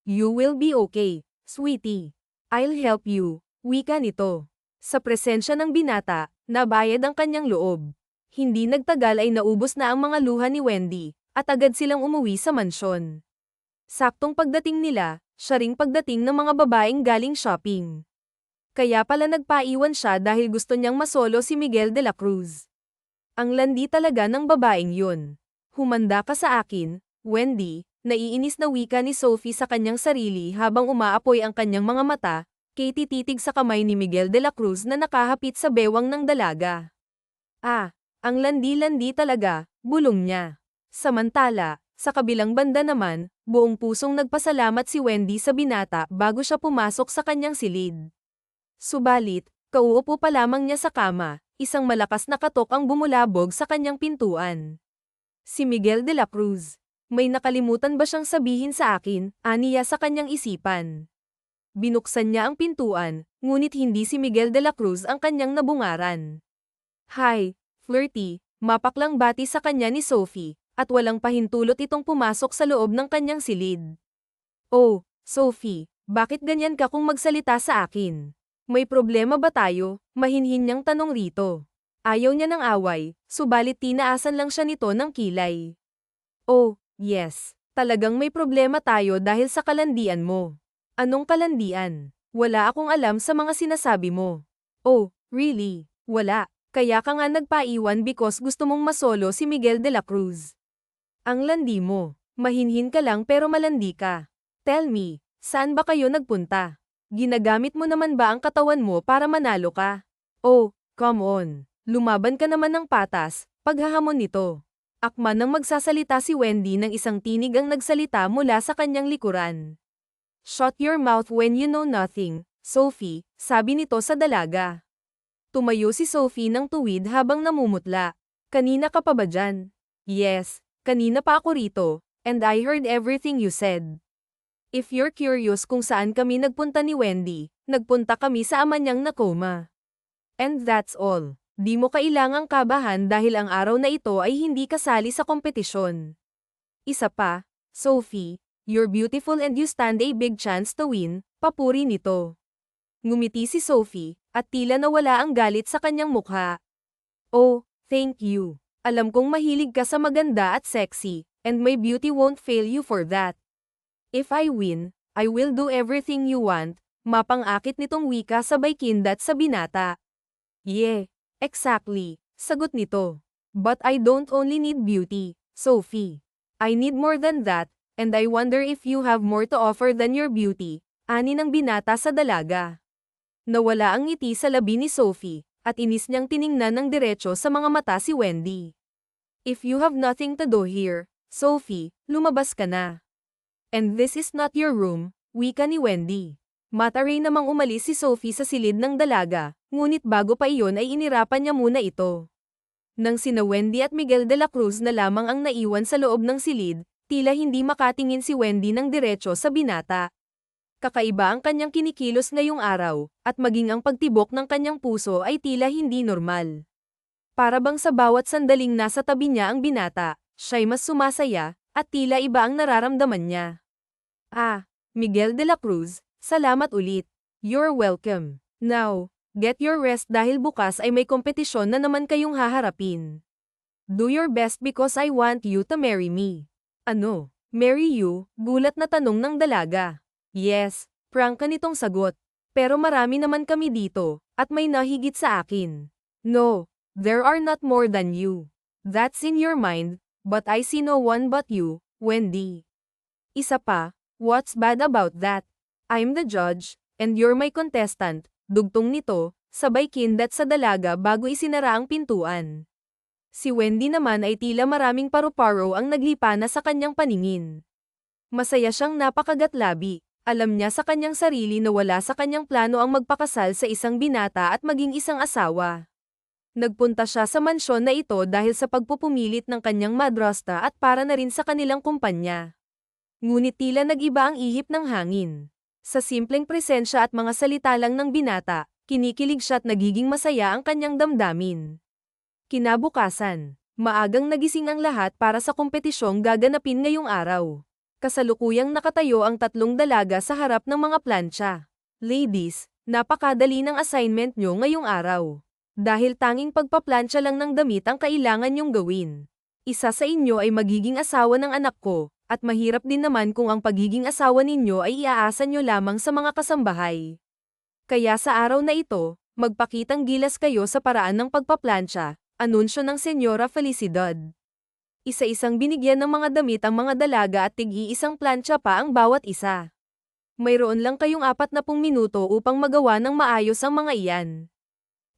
You will be okay, sweetie. I'll help you, wika nito. Sa presensya ng binata, nabayad ang kanyang loob. Hindi nagtagal ay naubos na ang mga luha ni Wendy, at agad silang umuwi sa mansyon. Saktong pagdating nila, siya ring pagdating ng mga babaeng galing shopping. Kaya pala nagpaiwan siya dahil gusto niyang masolo si Miguel de la Cruz. Ang landi talaga ng babaeng yun. Humanda ka sa akin, Wendy, naiinis na wika ni Sophie sa kanyang sarili habang umaapoy ang kanyang mga mata, kay tititig sa kamay ni Miguel de la Cruz na nakahapit sa bewang ng dalaga. Ang landi-landi talaga, bulong niya. Samantala, sa kabilang banda naman, buong pusong nagpasalamat si Wendy sa binata bago siya pumasok sa kanyang silid. Subalit, kauupo pa lamang niya sa kama, isang malakas na katok ang bumulabog sa kanyang pintuan. Si Miguel de la Cruz. May nakalimutan ba siyang sabihin sa akin, aniya sa kanyang isipan. Binuksan niya ang pintuan, ngunit hindi si Miguel de la Cruz ang kanyang nabungaran. Hi, flirty, mapaklang bati sa kanya ni Sophie, at walang pahintulot itong pumasok sa loob ng kanyang silid. Oh, Sophie, bakit ganyan ka kung magsalita sa akin? May problema ba tayo? Mahinhin niyang tanong rito. Ayaw niya ng away, subalit tinaasan lang siya nito ng kilay. Oh, yes, talagang may problema tayo dahil sa kalandian mo. Anong kalandian? Wala akong alam sa mga sinasabi mo. Oh, really? Wala. Kaya ka nga nagpaiwan because gusto mong masolo si Miguel de la Cruz. Ang landi mo. Mahinhin ka lang pero malandi ka. Tell me, saan ba kayo nagpunta? Ginagamit mo naman ba ang katawan mo para manalo ka? Oh, come on. Lumaban ka naman ng patas, paghahamon nito. Akma nang magsasalita si Wendy nang isang tinig ang nagsalita mula sa kanyang likuran. Shut your mouth when you know nothing, Sophie, sabi nito sa dalaga. Tumayo si Sophie ng tuwid habang namumutla. Kanina ka pa ba dyan? Yes, kanina pa ako rito, and I heard everything you said. If you're curious kung saan kami nagpunta ni Wendy, nagpunta kami sa ama niyang nakoma. And that's all. Di mo kailangang kabahan dahil ang araw na ito ay hindi kasali sa kompetisyon. Isa pa, Sophie, you're beautiful and you stand a big chance to win, papuri nito. Ngumiti si Sophie, at tila nawala ang galit sa kanyang mukha. Oh, thank you. Alam kong mahilig ka sa maganda at sexy, and my beauty won't fail you for that. If I win, I will do everything you want, mapang-akit nitong wika sabay kindat sa binata. Yeah, exactly, sagot nito. But I don't only need beauty, Sophie. I need more than that, and I wonder if you have more to offer than your beauty, ani ng binata sa dalaga. Nawala ang ngiti sa labi ni Sophie, at inis niyang tiningnan ng diretso sa mga mata si Wendy. If you have nothing to do here, Sophie, lumabas ka na. And this is not your room, wika ni Wendy. Mataray namang umalis si Sophie sa silid ng dalaga, ngunit bago pa iyon ay inirapan niya muna ito. Nang sina Wendy at Miguel de la Cruz na lamang ang naiwan sa loob ng silid, tila hindi makatingin si Wendy ng diretso sa binata. Kakaiba ang kanyang kinikilos ngayong araw, at maging ang pagtibok ng kanyang puso ay tila hindi normal. Para bang sa bawat sandaling nasa tabi niya ang binata, siya'y mas sumasaya, at tila iba ang nararamdaman niya. Ah, Miguel de la Cruz, salamat ulit. You're welcome. Now, get your rest dahil bukas ay may kompetisyon na naman kayong haharapin. Do your best because I want you to marry me. Ano? Marry you? Gulat na tanong ng dalaga. Yes, prank ka nitong sagot. Pero marami naman kami dito, at may nahigit sa akin. No, there are not more than you. That's in your mind, but I see no one but you, Wendy. Isa pa, what's bad about that? I'm the judge, and you're my contestant, dugtong nito, sabay kindat sa dalaga bago isinara ang pintuan. Si Wendy naman ay tila maraming paru-paro ang naglipa na sa kanyang paningin. Masaya siyang napakagatlabi. Alam niya sa kanyang sarili na wala sa kanyang plano ang magpakasal sa isang binata at maging isang asawa. Nagpunta siya sa mansyon na ito dahil sa pagpupumilit ng kanyang madrasta at para na rin sa kanilang kumpanya. Ngunit tila nag-iba ang ihip ng hangin. Sa simpleng presensya at mga salita lang ng binata, kinikilig siya at nagiging masaya ang kanyang damdamin. Kinabukasan, maagang nagising ang lahat para sa kompetisyong gaganapin ngayong araw. Kasalukuyang nakatayo ang tatlong dalaga sa harap ng mga plancha. Ladies, napakadali ng assignment nyo ngayong araw. Dahil tanging pagpaplantsa lang ng damit ang kailangan nyong gawin. Isa sa inyo ay magiging asawa ng anak ko, at mahirap din naman kung ang pagiging asawa ninyo ay iaasa nyo lamang sa mga kasambahay. Kaya sa araw na ito, magpakitang gilas kayo sa paraan ng pagpaplantsa, anunsyo ng Senyora Felicidad. Isa-isang binigyan ng mga damit ang mga dalaga at tig-iisang plancha pa ang bawat isa. Mayroon lang kayong 40 minuto upang magawa ng maayos ang mga iyan.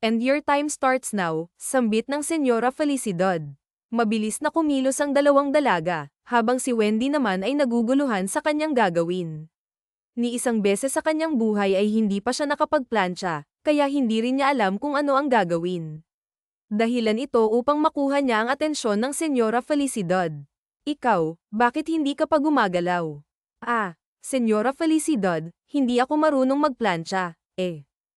And your time starts now, sambit ng Senyora Felicidad. Mabilis na kumilos ang dalawang dalaga, habang si Wendy naman ay naguguluhan sa kanyang gagawin. Ni isang beses sa kanyang buhay ay hindi pa siya nakapagplantsa, kaya hindi rin niya alam kung ano ang gagawin. Dahilan ito upang makuha niya ang atensyon ng Senyora Felicidad. Ikaw, bakit hindi ka pa gumagalaw? Ah, Senyora Felicidad, hindi ako marunong magplantsa.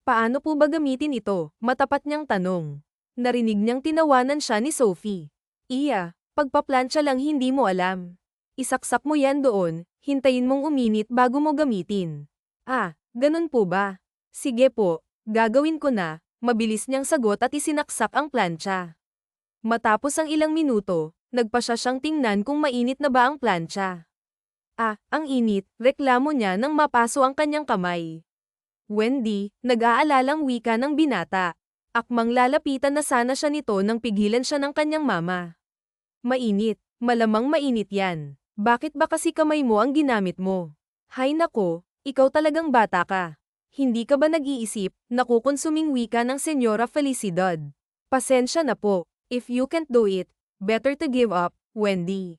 Paano po ba gamitin ito? Matapat niyang tanong. Narinig niyang tinawanan siya ni Sophie. Iya, pagpaplantsa lang hindi mo alam. Isaksak mo yan doon, hintayin mong uminit bago mo gamitin. Ah, ganun po ba? Sige po, gagawin ko na. Mabilis niyang sagot at isinaksak ang plancha. Matapos ang ilang minuto, nagpa siya siyang tingnan kung mainit na ba ang plancha. Ah, ang init, reklamo niya nang mapaso ang kanyang kamay. Wendy, nag-aalalang wika ng binata. Akmang lalapitan na sana siya nito nang pigilan siya ng kanyang mama. Mainit, Malamang mainit yan. Bakit ba kasi kamay mo ang ginamit mo? Hay nako, ikaw talagang bata ka. Hindi ka ba nag-iisip na kukonsuming wika ng Senyora Felicidad? Pasensya na po, if you can't do it, better to give up, Wendy.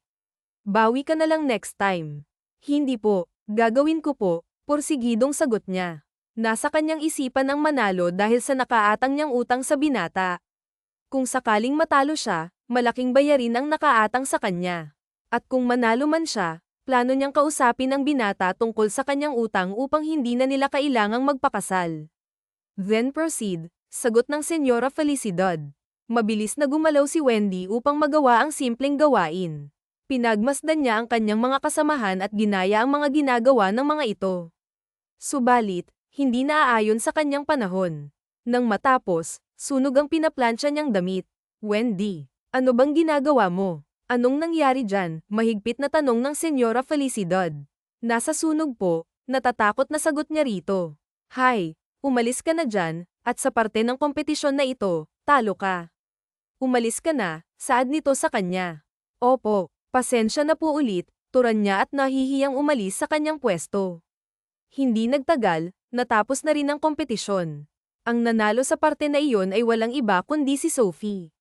Bawi ka na lang next time. Hindi po, gagawin ko po, porsigidong sagot niya. Nasa kanyang isipan ang manalo dahil sa nakaatang niyang utang sa binata. Kung sakaling matalo siya, malaking bayarin ang nakaatang sa kanya. At kung manalo man siya, plano niyang kausapin ang binata tungkol sa kanyang utang upang hindi na nila kailangang magpakasal. Then proceed, sagot ng Senyora Felicidad. Mabilis na gumalaw si Wendy upang magawa ang simpleng gawain. Pinagmasdan niya ang kanyang mga kasamahan at ginaya ang mga ginagawa ng mga ito. Subalit, hindi naaayon sa kanyang panahon. Nang matapos, sunog ang pinaplansya niyang damit. Wendy, ano bang ginagawa mo? Anong nangyari dyan? Mahigpit na tanong ng Senyora Felicidad. Nasa sunog po, natatakot na sagot niya rito. Hay, umalis ka na dyan, at sa parte ng kompetisyon na ito, talo ka. Umalis ka na, saad nito sa kanya. Opo, pasensya na po ulit, turan niya at nahihiyang umalis sa kanyang pwesto. Hindi nagtagal, natapos na rin ang kompetisyon. Ang nanalo sa parte na iyon ay walang iba kundi si Sophie.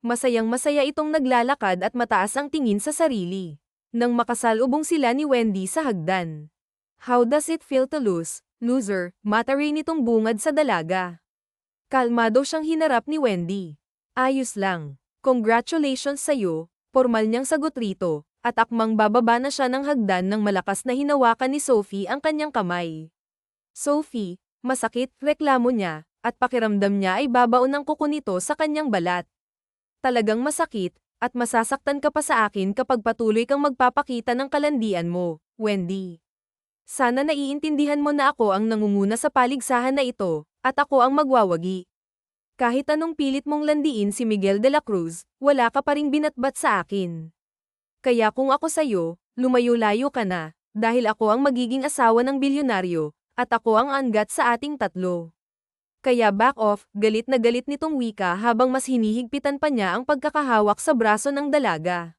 Masayang-masaya itong naglalakad at mataas ang tingin sa sarili. Nang makasalubong sila ni Wendy sa hagdan. How does it feel to lose, loser? Mata rin itong bungad sa dalaga. Kalmado siyang hinarap ni Wendy. Ayos lang. Congratulations sa'yo, formal niyang sagot rito, at akmang bababa na siya ng hagdan nang malakas na hinawakan ni Sophie ang kanyang kamay. Sophie, masakit, reklamo niya, at pakiramdam niya ay babaon ng kuko nito sa kanyang balat. Talagang masakit, at masasaktan ka pa sa akin kapag patuloy kang magpapakita ng kalandian mo, Wendy. Sana naiintindihan mo na ako ang nangunguna sa paligsahan na ito, at ako ang magwawagi. Kahit anong pilit mong landiin si Miguel de la Cruz, wala ka pa ring binatbat sa akin. Kaya kung ako sa'yo, lumayo-layo ka na, dahil ako ang magiging asawa ng bilyonaryo, at ako ang angat sa ating tatlo. Kaya back off, galit na galit nitong wika habang mas hinihigpitan pa niya ang pagkakahawak sa braso ng dalaga.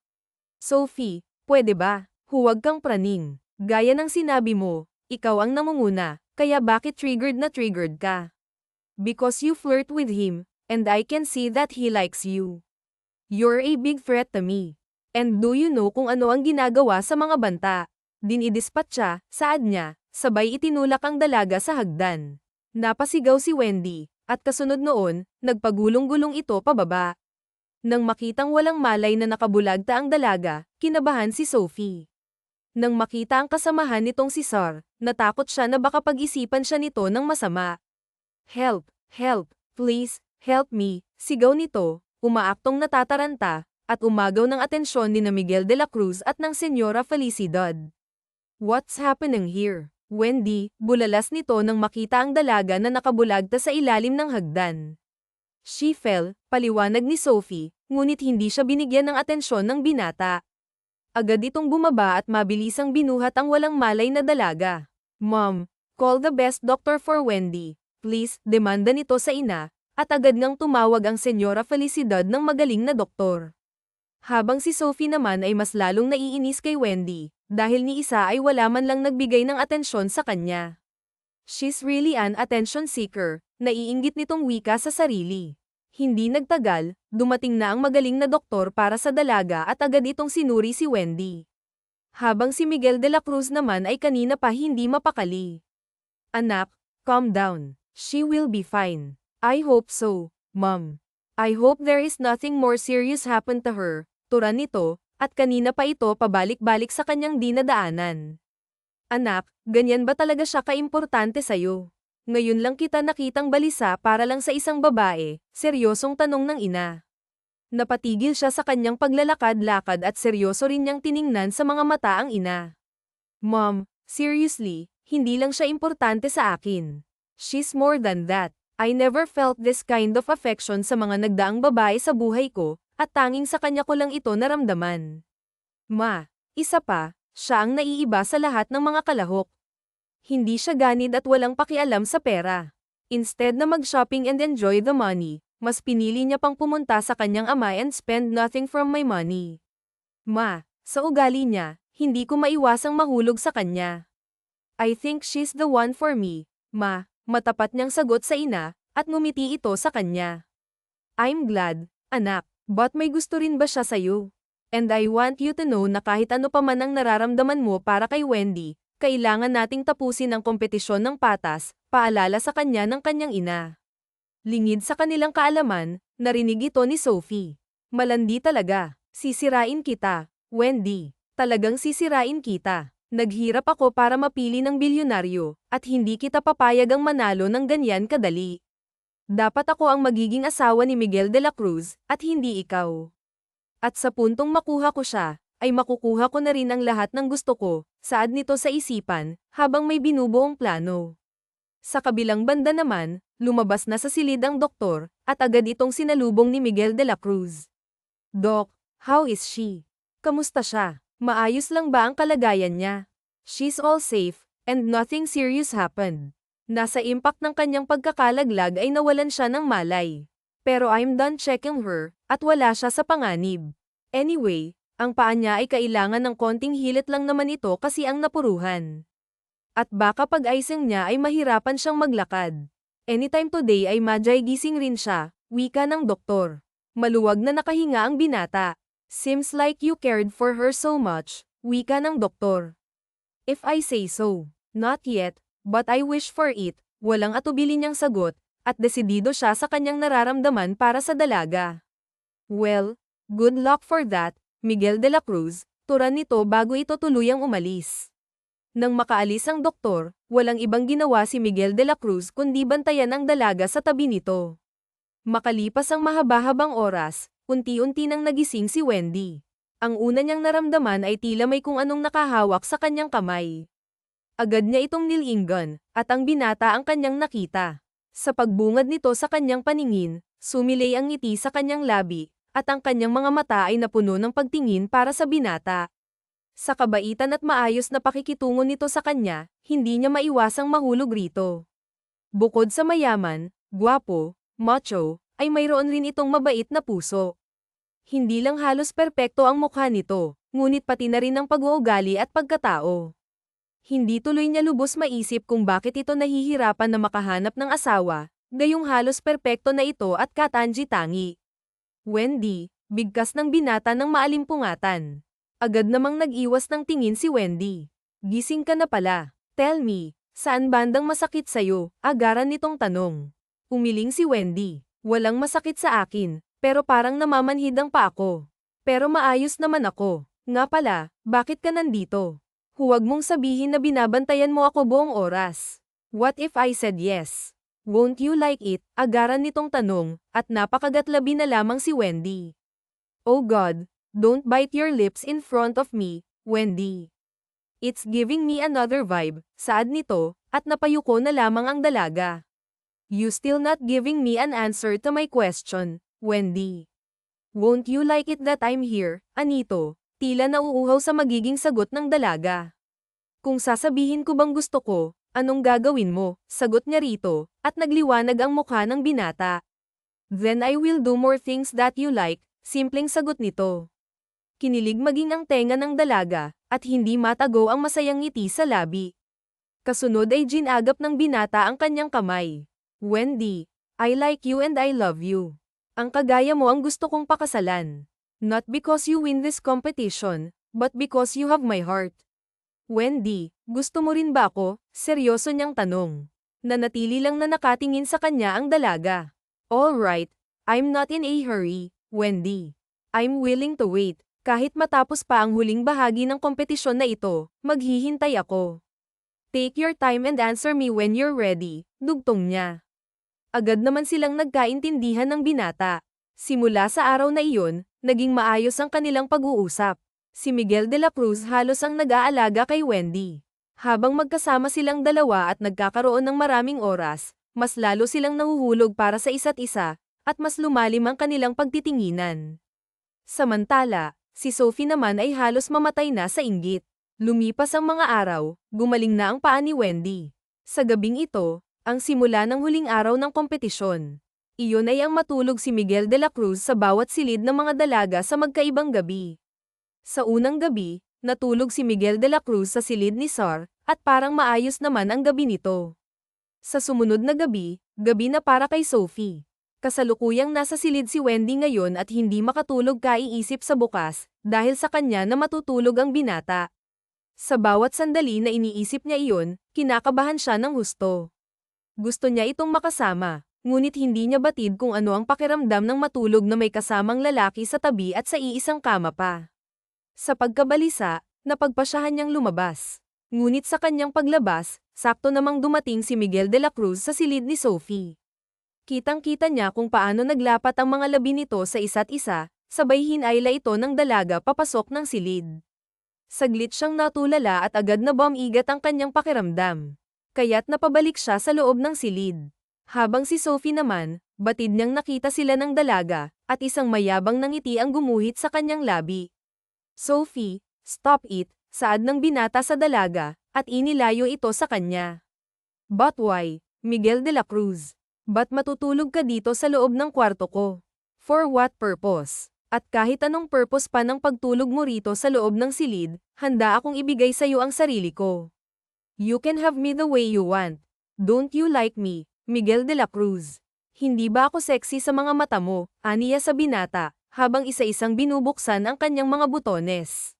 Sophie, pwede ba? Huwag kang praning. Gaya ng sinabi mo, ikaw ang namunguna, kaya bakit triggered na triggered ka? Because you flirt with him, and I can see that he likes you. You're a big threat to me. And do you know kung ano ang ginagawa sa mga banta? Dinidispat siya, saad niya, sabay itinulak ang dalaga sa hagdan. Napasigaw si Wendy, at kasunod noon, nagpagulong-gulong ito pababa. Nang makitang walang malay na nakabulagta ang dalaga, kinabahan si Sophie. Nang makita ang kasamahan nitong si Sar, natakot siya na baka pag-isipan siya nito ng masama. Help! Help! Please, help me! Sigaw nito, umaaktong natataranta, at umagaw ng atensyon ni na Miguel de la Cruz at ng Senyora Felicidad. What's happening here? Wendy, bulalas nito nang makita ang dalaga na nakabulagta sa ilalim ng hagdan. She fell, paliwanag ni Sophie, ngunit hindi siya binigyan ng atensyon ng binata. Agad itong bumaba at mabilisang binuhat ang walang malay na dalaga. Mom, call the best doctor for Wendy, please, demanda nito sa ina, at agad ngang tumawag ang Senyora Felicidad ng magaling na doktor. Habang si Sophie naman ay mas lalong naiinis kay Wendy, dahil ni isa ay wala man lang nagbigay ng atensyon sa kanya. She's really an attention seeker, naiinggit nitong wika sa sarili. Hindi nagtagal, dumating na ang magaling na doktor para sa dalaga at agad itong sinuri si Wendy. Habang si Miguel de la Cruz naman ay kanina pa hindi mapakali. Anak, calm down. She will be fine. I hope so, Mom. I hope there is nothing more serious happened to her, turan nito, at kanina pa ito pabalik-balik sa kanyang dinadaanan. Anak, ganyan ba talaga siya kaimportante sa'yo? Ngayon lang kita nakitang balisa para lang sa isang babae, seryosong tanong ng ina. Napatigil siya sa kanyang paglalakad-lakad at seryoso rin niyang tiningnan sa mga mata ang ina. Mom, seriously, hindi lang siya importante sa akin. She's more than that. I never felt this kind of affection sa mga nagdaang babae sa buhay ko, at tanging sa kanya ko lang ito naramdaman. Ma, isa pa, siya ang naiiba sa lahat ng mga kalahok. Hindi siya ganid at walang pakialam sa pera. Instead na mag-shopping and enjoy the money, mas pinili niya pang pumunta sa kanyang ama and spend nothing from my money. Ma, sa ugali niya, hindi ko maiwasang mahulog sa kanya. I think she's the one for me, Ma, matapat niyang sagot sa ina, at ngumiti ito sa kanya. I'm glad, anak, but may gusto rin ba siya sa'yo? And I want you to know na kahit ano pa man ang nararamdaman mo para kay Wendy, kailangan nating tapusin ang kompetisyon ng patas, paalala sa kanya ng kanyang ina. Lingid sa kanilang kaalaman, narinig ito ni Sophie. Malandi talaga. Sisirain kita, Wendy. Talagang sisirain kita. Naghirap ako para mapili ng bilyonaryo, at hindi kita papayag ang manalo ng ganyan kadali. Dapat ako ang magiging asawa ni Miguel de la Cruz, at hindi ikaw. At sa puntong makuha ko siya, ay makukuha ko na rin ang lahat ng gusto ko, saad nito sa isipan, habang may binubuong plano. Sa kabilang banda naman, lumabas na sa silid ang doktor, at agad itong sinalubong ni Miguel de la Cruz. Doc, how is she? Kamusta siya? Maayos lang ba ang kalagayan niya? She's all safe, and nothing serious happened. Nasa impact ng kanyang pagkakalaglag ay nawalan siya ng malay. Pero I'm done checking her, at wala siya sa panganib. Anyway, ang paa niya ay kailangan ng konting hilit lang naman ito kasi ang napuruhan. At baka pag-icing niya ay mahirapan siyang maglakad. Anytime today ay madyay gising rin siya, wika ng doktor. Maluwag na nakahinga ang binata. Seems like you cared for her so much, wika ng doktor. If I say so, not yet, but I wish for it, walang atubili niyang sagot, at desidido siya sa kanyang nararamdaman para sa dalaga. Well, good luck for that, Miguel de la Cruz, turan nito bago ito tuluyang umalis. Nang makaalis ang doktor, walang ibang ginawa si Miguel de la Cruz kundi bantayan ang dalaga sa tabi nito. Makalipas ang mahaba-habang oras, unti-unti nang nagising si Wendy. Ang una niyang naramdaman ay tila may kung anong nakahawak sa kanyang kamay. Agad niya itong nilinggan, at ang binata ang kanyang nakita. Sa pagbungad nito sa kanyang paningin, sumilay ang ngiti sa kanyang labi, at ang kanyang mga mata ay napuno ng pagtingin para sa binata. Sa kabaitan at maayos na pakikitungo nito sa kanya, hindi niya maiwasang mahulog rito. Bukod sa mayaman, gwapo, macho, ay mayroon rin itong mabait na puso. Hindi lang halos perpekto ang mukha nito, ngunit pati na rin ang pag-uugali at pagkatao. Hindi tuloy niya lubos maisip kung bakit ito nahihirapan na makahanap ng asawa, gayong halos perpekto na ito at katangi-tangi. Wendy, bigkas ng binata ng maalimpungatan. Agad namang nag-iwas ng tingin si Wendy. Gising ka na pala. Tell me, saan bandang masakit sa'yo? Agaran nitong tanong. Umiling si Wendy. Walang masakit sa akin, pero parang namamanhid ang pa ako. Pero maayos naman ako. Nga pala, bakit ka nandito? Huwag mong sabihin na binabantayan mo ako buong oras. What if I said yes? Won't you like it? Agaran nitong tanong, at napakagatlabi na lamang si Wendy. Oh God, don't bite your lips in front of me, Wendy. It's giving me another vibe, saad nito, at napayuko na lamang ang dalaga. You still not giving me an answer to my question, Wendy. Won't you like it that I'm here, Anito? Tila nauuhaw sa magiging sagot ng dalaga. Kung sasabihin ko bang gusto ko, anong gagawin mo? Sagot niya rito, at nagliwanag ang mukha ng binata. Then I will do more things that you like, simpleng sagot nito. Kinilig maging ang tenga ng dalaga, at hindi matago ang masayang ngiti sa labi. Kasunod ay ginagap ng binata ang kanyang kamay. Wendy, I like you and I love you. Ang kagaya mo ang gusto kong pakasalan. Not because you win this competition, but because you have my heart. Wendy, gusto mo rin ba ako? Seryoso niyang tanong. Nanatili lang na nakatingin sa kanya ang dalaga. Alright, I'm not in a hurry, Wendy. I'm willing to wait. Kahit matapos pa ang huling bahagi ng kompetisyon na ito, maghihintay ako. Take your time and answer me when you're ready, dugtong niya. Agad naman silang nagkaintindihan ng binata. Simula sa araw na iyon, naging maayos ang kanilang pag-uusap. Si Miguel de la Cruz halos ang nag-aalaga kay Wendy. Habang magkasama silang dalawa at nagkakaroon ng maraming oras, mas lalo silang nahuhulog para sa isa't isa, at mas lumalim ang kanilang pagtitinginan. Samantala, si Sophie naman ay halos mamatay na sa inggit. Lumipas ang mga araw, gumaling na ang paa ni Wendy. Sa gabing ito, ang simula ng huling araw ng kompetisyon. Iyon ay ang matulog si Miguel de la Cruz sa bawat silid ng mga dalaga sa magkaibang gabi. Sa unang gabi, natulog si Miguel de la Cruz sa silid ni Sar, at parang maayos naman ang gabi nito. Sa sumunod na gabi, gabi na para kay Sophie. Kasalukuyang nasa silid si Wendy ngayon at hindi makatulog kaiisip sa bukas, dahil sa kanya na matutulog ang binata. Sa bawat sandali na iniisip niya iyon, kinakabahan siya ng husto. Gusto niya itong makasama, ngunit hindi niya batid kung ano ang pakiramdam ng matulog na may kasamang lalaki sa tabi at sa iisang kama pa. Sa pagkabalisa, napagpasyahan niyang lumabas. Ngunit sa kanyang paglabas, sakto namang dumating si Miguel de la Cruz sa silid ni Sophie. Kitang-kita niya kung paano naglapat ang mga labi nito sa isa't isa, sabay hinayla ito ng dalaga papasok ng silid. Saglit siyang natulala at agad na bumigat ang kanyang pakiramdam. Kaya't napabalik siya sa loob ng silid. Habang si Sophie naman, batid niyang nakita sila ng dalaga, at isang mayabang na ngiti ang gumuhit sa kanyang labi. Sophie, stop it, saad ng binata sa dalaga, at inilayo ito sa kanya. But why, Miguel de la Cruz? Ba't matutulog ka dito sa loob ng kwarto ko? For what purpose? At kahit anong purpose pa ng pagtulog mo rito sa loob ng silid, handa akong ibigay sa iyo ang sarili ko. You can have me the way you want. Don't you like me, Miguel de la Cruz? Hindi ba ako sexy sa mga mata mo? Aniya sa binata, habang isa-isang binubuksan ang kanyang mga butones.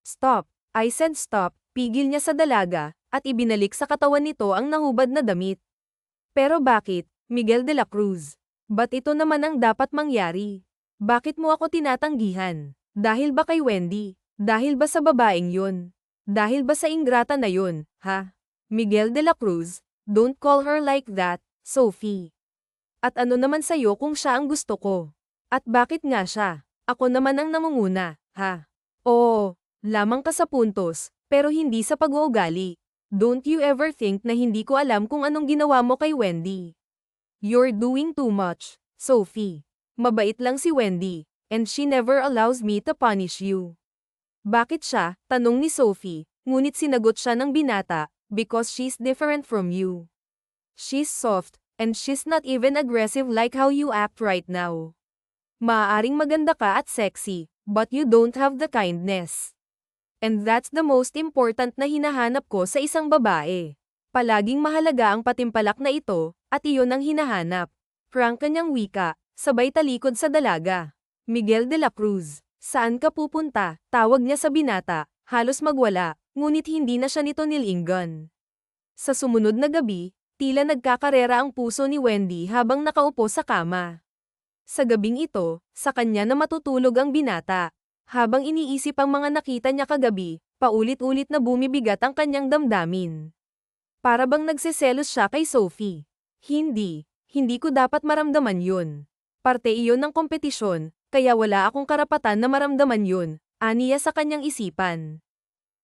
Stop, I said stop, pigil niya sa dalaga, at ibinalik sa katawan nito ang nahubad na damit. Pero bakit, Miguel de la Cruz? Ba't ito naman ang dapat mangyari? Bakit mo ako tinatanggihan? Dahil ba kay Wendy? Dahil ba sa babaeng yun? Dahil ba sa ingrata na yun, ha? Miguel de la Cruz, don't call her like that, Sophie. At ano naman sa'yo kung siya ang gusto ko? At bakit nga siya? Ako naman ang namunguna, ha? Oo, lamang ka sa puntos, pero hindi sa pag-uugali. Don't you ever think na hindi ko alam kung anong ginawa mo kay Wendy? You're doing too much, Sophie. Mabait lang si Wendy, and she never allows me to punish you. Bakit siya? Tanong ni Sophie, ngunit sinagot siya ng binata, because she's different from you. She's soft, and she's not even aggressive like how you act right now. Maaaring maganda ka at sexy, but you don't have the kindness. And that's the most important na hinahanap ko sa isang babae. Palaging mahalaga ang patimpalak na ito, at iyon ang hinahanap. Frank kanyang wika, sabay talikod sa dalaga. Miguel de la Cruz, saan ka pupunta? Tawag niya sa binata, halos magwala, ngunit hindi na siya nito nilinggan. Sa sumunod na gabi, tila nagkakarera ang puso ni Wendy habang nakaupo sa kama. Sa gabing ito, sa kanya na matutulog ang binata. Habang iniisip ang mga nakita niya kagabi, paulit-ulit na bumibigat ang kanyang damdamin. Para bang nagseselos siya kay Sophie. Hindi ko dapat maramdaman yun. Parte iyon ng kompetisyon, kaya wala akong karapatan na maramdaman yun, aniya sa kanyang isipan.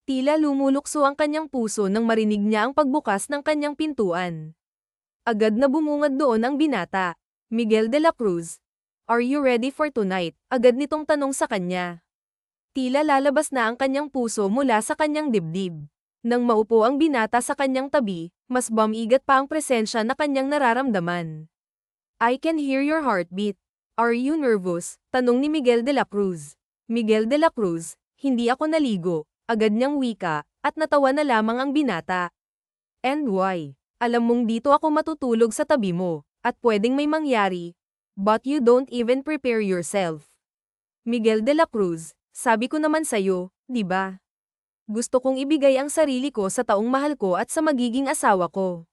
Tila lumulukso ang kanyang puso nang marinig niya ang pagbukas ng kanyang pintuan. Agad na bumungad doon ang binata. Miguel de la Cruz, are you ready for tonight? Agad nitong tanong sa kanya. Tila lalabas na ang kanyang puso mula sa kanyang dibdib. Nang maupo ang binata sa kanyang tabi, mas bumigat pa ang presensya na kanyang nararamdaman. I can hear your heartbeat. Are you nervous? Tanong ni Miguel de la Cruz. Miguel de la Cruz, hindi ako naligo, agad niyang wika, at natawa na lamang ang binata. And why? Alam mong dito ako matutulog sa tabi mo, at pwedeng may mangyari. But you don't even prepare yourself. Miguel de la Cruz, sabi ko naman sa'yo, di ba? Gusto kong ibigay ang sarili ko sa taong mahal ko at sa magiging asawa ko.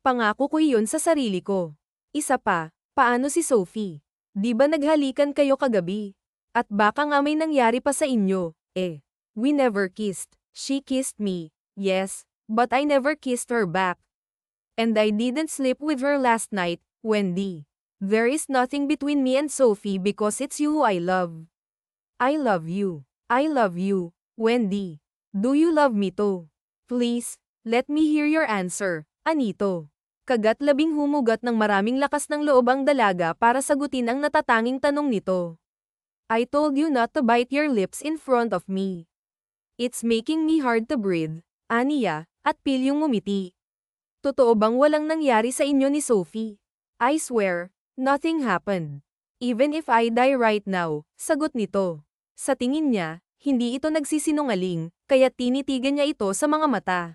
Pangako ko iyon sa sarili ko. Isa pa, paano si Sophie? Di ba naghalikan kayo kagabi? At baka nga may nangyari pa sa inyo, eh. We never kissed. She kissed me, yes, but I never kissed her back. And I didn't sleep with her last night, Wendy. There is nothing between me and Sophie because it's you who I love. I love you. I love you, Wendy. Do you love me too? Please, let me hear your answer, Anito. Kagat labing humugat ng maraming lakas ng loob ang dalaga para sagutin ang natatanging tanong nito. I told you not to bite your lips in front of me. It's making me hard to breathe, aniya, at pilyong ngumiti. Totoo bang walang nangyari sa inyo ni Sophie? I swear, nothing happened. Even if I die right now, sagot nito. Sa tingin niya, Hindi ito nagsisinungaling, kaya tinitigan niya ito sa mga mata.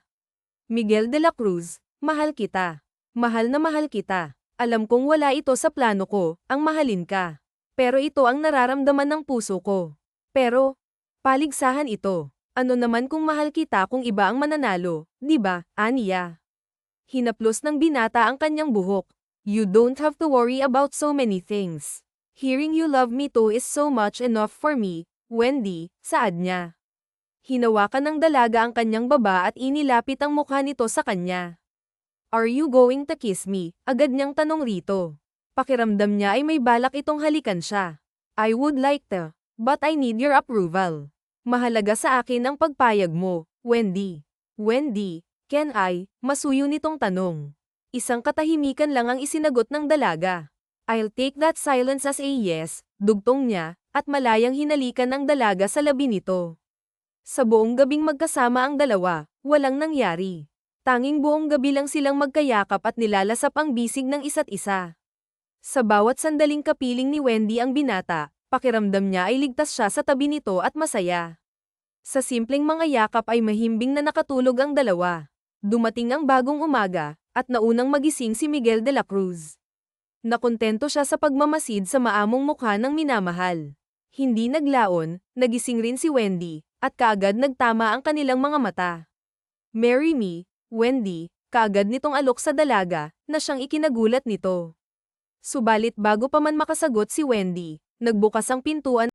Miguel de la Cruz, mahal kita. Mahal na mahal kita. Alam kong wala ito sa plano ko, ang mahalin ka. Pero ito ang nararamdaman ng puso ko. Pero, paligsahan ito. Ano naman kung mahal kita kung iba ang mananalo, di ba, Anya? Hinaplos ng binata ang kanyang buhok. You don't have to worry about so many things. Hearing you love me too is so much enough for me, Wendy, saad niya. Hinawakan ng dalaga ang kanyang baba at inilapit ang mukha nito sa kanya. Are you going to kiss me? Agad niyang tanong rito. Pakiramdam niya ay may balak itong halikan siya. I would like to, but I need your approval. Mahalaga sa akin ang pagpayag mo, Wendy. Wendy, can I? Masuyo nitong tanong. Isang katahimikan lang ang isinagot ng dalaga. I'll take that silence as a yes, dugtong niya, at malayang hinalikan ng dalaga sa labi nito. Sa buong gabing magkasama ang dalawa, walang nangyari. Tanging buong gabi lang silang magkayakap at nilalasap ang bisig ng isa't isa. Sa bawat sandaling kapiling ni Wendy ang binata, pakiramdam niya ay ligtas siya sa tabi nito at masaya. Sa simpleng mga yakap ay mahimbing na nakatulog ang dalawa. Dumating ang bagong umaga, at naunang magising si Miguel de la Cruz. Nakontento siya sa pagmamasid sa maamong mukha ng minamahal. Hindi naglaon, nagising rin si Wendy, at kaagad nagtama ang kanilang mga mata. Marry me, Wendy, kaagad nitong alok sa dalaga, na siyang ikinagulat nito. Subalit bago pa man makasagot si Wendy, nagbukas ang pintuan